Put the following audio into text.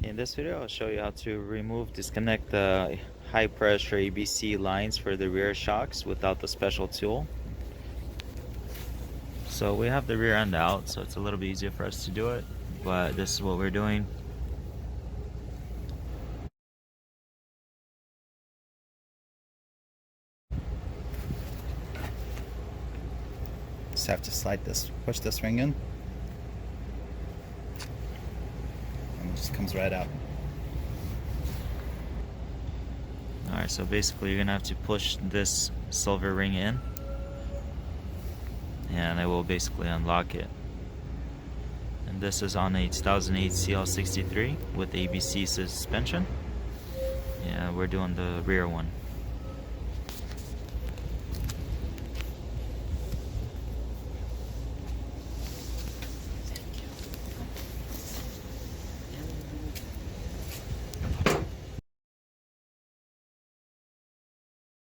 In this video, I'll show you how to disconnect the high pressure ABC lines for the rear shocks without the special tool. So we have the rear end out, so it's a little bit easier for us to do it, but this is what we're doing. Just have to push this ring in, and it just comes right out. Alright, so basically you're gonna have to push this silver ring in, and it will basically unlock it. And this is on a 2008 CL63 with ABC suspension. Yeah, we're doing the rear one.